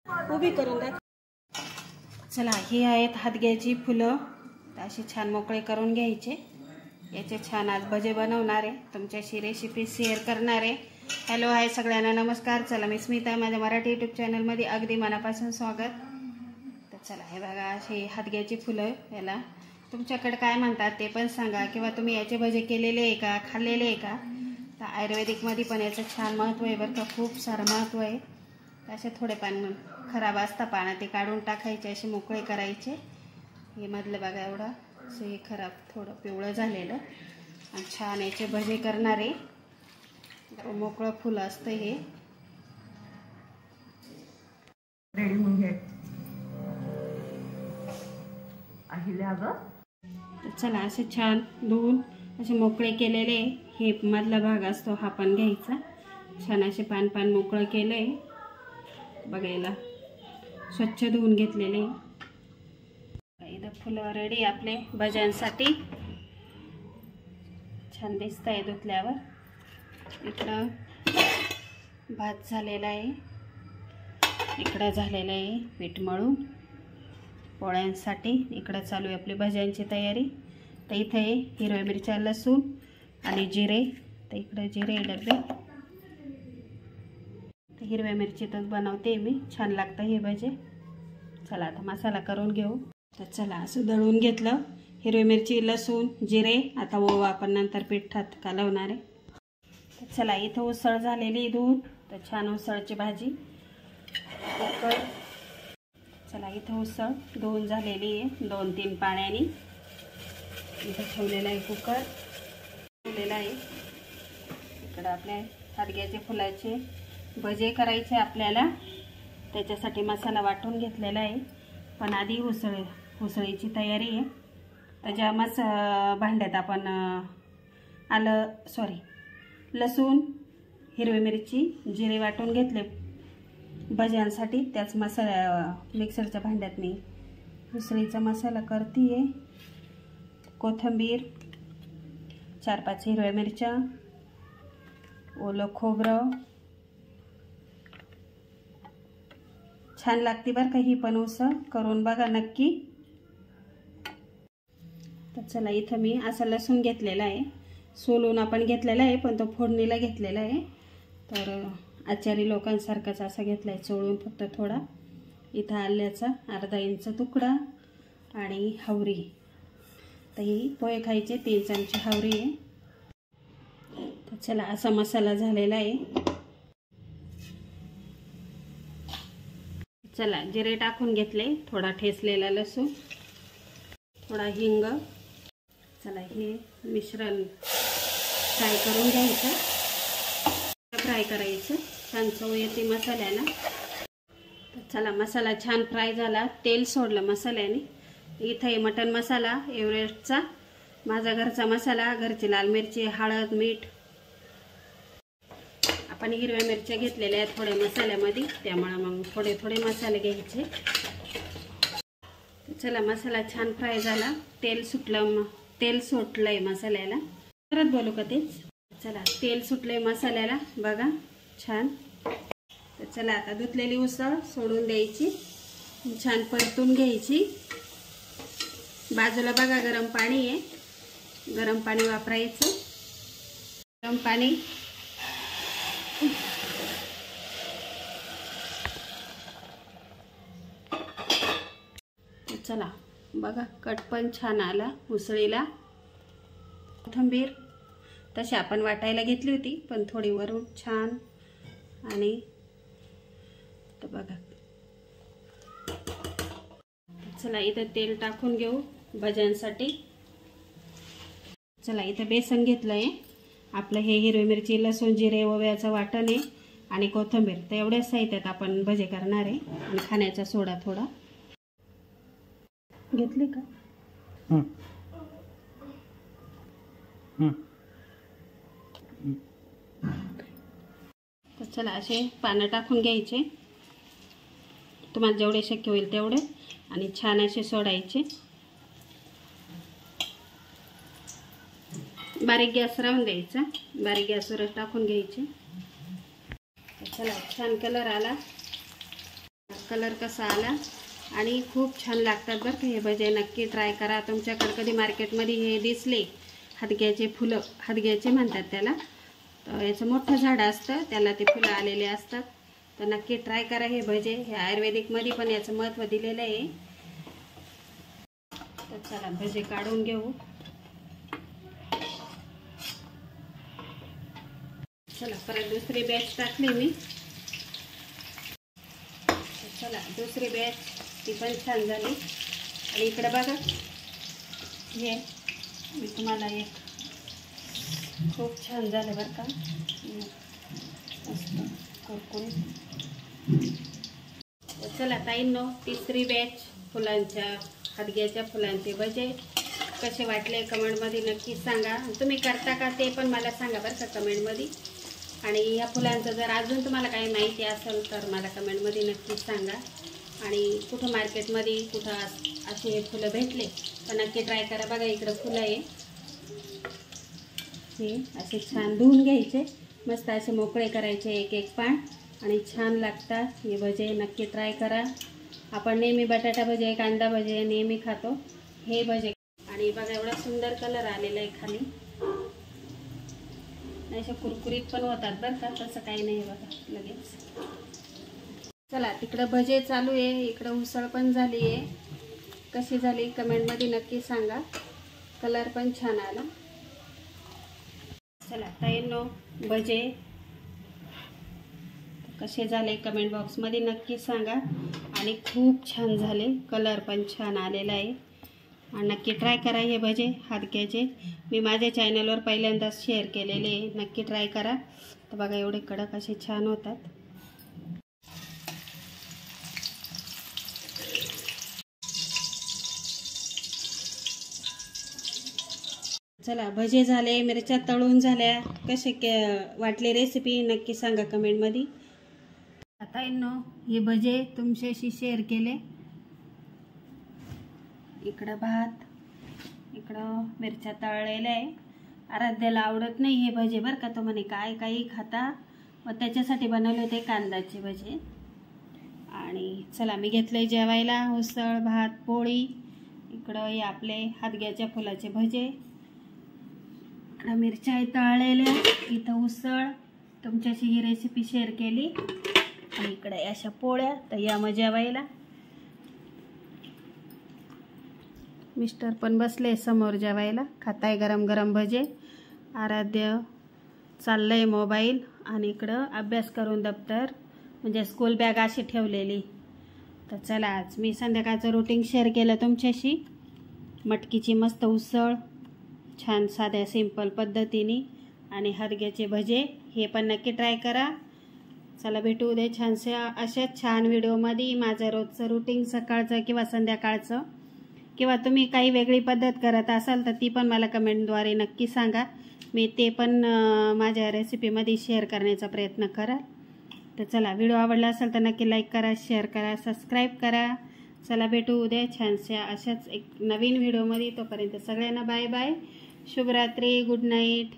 उभी करून द्या। चला, ही आहेत हातग्याची फुलं, अशी छान मोकळे करून घ्यायचे। याचे छान आज भजे बनवणार आहे, तुमच्याशी रेसिपी शेअर करणार आहे। हॅलो हाय सगळ्यांना, नमस्कार। चला, मी स्मिता, माझ्या मराठी यूट्यूब चॅनलमध्ये अगदी मनापासून स्वागत। तर चला, हे बघा अशी हातग्याची फुलं, याला तुमच्याकडे काय म्हणतात ते पण सांगा, किंवा तुम्ही याचे भजे केलेले आहे का, खाल्लेले आहे का। तर आयुर्वेदिकमध्ये पण याचं छान महत्त्व आहे बरं का, खूप सारं महत्त्व आहे। असे थोडे पान खराब असता पानं ते काढून टाकायचे, असे मोकळे करायचे। हे मधलं बघा एवढं हे खराब थोडं पिवळं झालेलं, आणि छान याचे भजे करणारे मोकळं फुल असतं हे। रेडी होऊन घे अहिल्या ग। चला, असे छान धुवून असे मोकळे केलेले, हे मधला भाग असतो हा पण घ्यायचा। छान असे पान पान मोकळं केलंय बघायला, स्वच्छ धुवून घेतलेले। इथं फुलं रेडी आपले भज्यांसाठी, छान दिसत आहे धुतल्यावर। इकडं भात झालेला आहे, इकडं झालेलं आहे पीठ मळून पोळ्यांसाठी। इकडं चालू आहे आपली भज्यांची तयारी। तर इथे हिरव्या मिरच्या, लसूण आणि जिरे, तर इकडे जिरे डबे। तर हिरव्या मिरचीतच बनवते मी, छान लागतं हे भजे। चला, आता मसाला करून घेऊ। तर चला, असं दळून घेतलं, हिरवी मिरची, लसूण, जिरे। आता ओवा आपण नंतर पिठात कालवणार आहे। तर चला, इथं उसळ झालेली दूध, तर छान उसळची भाजी। चला, इथं उसळ धुवून झालेली आहे 2-3 पाण्याने। इथं ठेवलेला आहे कुकर, ठेवलेला आहे। इकडं आपल्या हातग्याचे फुलाचे भजे करायचे आपल्याला, त्याच्यासाठी मसाला वाटून घेतलेला आहे। पण आधी उसळीची तयारी आहे। तर ज्या भांड्यात आपण लसूण, हिरवी मिरची, जिरे वाटून घेतले भज्यांसाठी, त्याच मिक्सरच्या भांड्यात मी उसळीचा मसाला करते। कोथिंबीर, 4-5 हिरव्या मिरच्या, ओलं खोबरं, छान लागते बरं का ही पण उसळ, करून बघा नक्की। तर चला, इथं मी असा लसूण घेतलेला आहे, सोलून आपण घेतलेला आहे, पण तो फोडणीला घेतलेला आहे। तर आचारी लोकांसारखाच असा घेतला आहे चोळून फक्त थोडा। इथं आल्याचा अर्धा इंच तुकडा आणि हावरी, तर ही पोहे खायचे 3 चमचे हावरी आहे। तर चला, असा मसाला झालेला आहे। चला, जिरे टाकून घेतले, थोडा ठेचलेला लसूण, थोडा हिंग। चला, हे मिश्रण फ्राय करून घ्यायचं, फ्राय करायचं, छान चव येते मसाल्याला। तर चला, मसाला छान फ्राय झाला, तेल सोडलं मसाल्याने। इथं आहे मटन मसाला एव्हरेस्टचा, माझा घरचा मसाला, घरची लाल मिरची, हळद, मीठ। आपण हिरव्या मिरच्या घेतलेल्या आहेत थोड्या मसाल्यामध्ये, त्यामुळे मग थोडे थोडे मसाले घ्यायचे। चला, मसाला छान फ्राय झाला, तेल सुटलंय मसाल्याला। परत बोलू का तेच? चला, तेल सुटलंय मसाल्याला बघा छान। तर चला, आता धुतलेली उसळ सोडून द्यायची, छान परतून घ्यायची। बाजूला बघा गरम पाणी आहे, गरम पाणी वापरायचं, गरम पाणी। चला बघा, कट पण छान आला उसळीला। कोथिंबीर तशी आपण वाटायला घेतली होती, पण थोडी वरून छान। आणि तर बघा, चला इथं तेल टाकून घेऊ भज्यांसाठी। चला, इथं बेसन घेतलंय आपलं, हे हिरवी मिरची, लसूण, जिरे, ओव्याचं वाटण आहे आणि कोथिंबीर। तर एवढ्याच साहित्यात आपण भजे करणार आहे। आणि खाण्याचा सोडा थोडा घेतले का? तर चला, असे पानं टाकून घ्यायचे, तुम्हाला जेवढे शक्य होईल तेवढे, आणि छान असे सोडायचे। बारीक गॅस राहून द्यायचा, बारीक गॅसवरच टाकून घ्यायचे। चला, छान कलर आला, कलर कसा आला आणि खूप छान लागतात बरं का हे भजे. नक्की ट्राय करा. तुमच्याकडे कधी मार्केटमध्ये हे दिसले हादग्याचे फुलं, हादग्याचे म्हणतात त्याला, तर याचं मोठं झाड असतं, त्याला ते फुलं आलेले असतात. तर नक्की ट्राय करा हे भजे. हे आयुर्वेदिकमध्ये पण याचं महत्त्व दिलेलं आहे. तर चला भजे काढून घेऊ. चला परत दुसरी बॅच टाकली मी. चला दुसरी बॅच ती पण छान झाली. आणि इकडे बघा, हे मी तुम्हाला एक खूप छान झालं बरं का, मस्त कुरकुरीत. चला ताईंनो, तिसरी बॅच फुलांच्या, हादग्याच्या फुलांचे भजे कसे वाटले कमेंटमध्ये नक्की सांगा. तुम्ही करता का ते पण मला सांगा बरं का कमेंटमध्ये. आणि या फुलांचं जर अजून तुम्हाला काही माहिती असेल तर मला कमेंटमध्ये नक्की सांगा. आणि कुठं मार्केटमध्ये कुठं असे हे फुलं भेटले तर नक्की ट्राय करा. बघा इकडं फुलं आहे, हे असे छान धुवून घ्यायचे, मस्त असे मोकळे करायचे एक एक पान, आणि छान लागतात हे भजे. नक्की ट्राय करा. आपण नेहमी बटाटा भजे, कांदा भजे नेहमी खातो, हे भजे. आणि बघा एवढा सुंदर कलर आलेला आहे खाली. अशा कुरकुरीत पण होतात बरं का, तसं काही नाही बघा लगेच. चला तिकडं भजे चालू आहे, इकडं उसळ पण झाली आहे. कशी झाली कमेंटमध्ये नक्की सांगा. कलर पण छान आला. चला ताईंनो, भजे कसे झाले कमेंट बॉक्समध्ये नक्की सांगा. आणि खूप छान झाले, कलर पण छान आलेला आहे. आणि नक्की ट्राय करा हे भजे हादग्याचे. मी माझ्या चॅनलवर पहिल्यांदाच शेअर केलेले आहे, नक्की ट्राय करा. तर बघा एवढे कडक असे छान होतात. चला भजे झाले, मिरच्या तळून झाल्या. कसे वाटले रेसिपी नक्की सांगा कमेंटमध्ये. आता हे भजे तुमच्याशी शेअर केले. इकडं भात, इकडं मिरच्या तळलेल्या आहे. आराध्याला आवडत नाही हे भजे बरं का, तो म्हणे काय काही खाता, व त्याच्यासाठी बनवले होते कांद्याचे भजे. आणि चला मी घेतले जेवायला उसळ, भात, पोळी. इकडं हे आपले हादग्याच्या फुलाचे भजे, इकडं मिरच्या तळलेल्या, इथं उसळ. तुमच्याशी ही रेसिपी शेअर केली. आणि इकडे अशा पोळ्या. तर या मग जेवायला. मिस्टर पण बसले समोर जेवायला, खाताय गरम गरम भजे. आराध्य चाललंय मोबाईल, आणि इकडं अभ्यास करून दप्तर म्हणजे स्कूल बॅग अशी ठेवलेली. तर चला आज मी संध्याकाळचं रुटीन शेअर केलं तुमच्याशी. मटकीची मस्त उसळ, छान साध्या सिंपल पद्धतीने, आणि हादग्याचे भजे, हे पण नक्की ट्राय करा. चला भेटू उद्या छानशा अशाच छान व्हिडिओमध्ये. माझं रोजचं रुटीन सकाळचं किंवा संध्याकाळचं, किंवा तुम्ही काही वेगळी पद्धत करत असाल तर ती पण मला कमेंटद्वारे नक्की सांगा. मी ते पण माझ्या रेसिपीमध्ये शेअर करण्याचा प्रयत्न कराल. तर चला व्हिडिओ आवडला असेल तर नक्की लाईक करा, शेअर करा, सबस्क्राईब करा. चला भेटू उद्या छानशा अशाच एक नवीन व्हिडिओमध्ये. तोपर्यंत सगळ्यांना बाय बाय, शुभरात्री, गुड नाईट.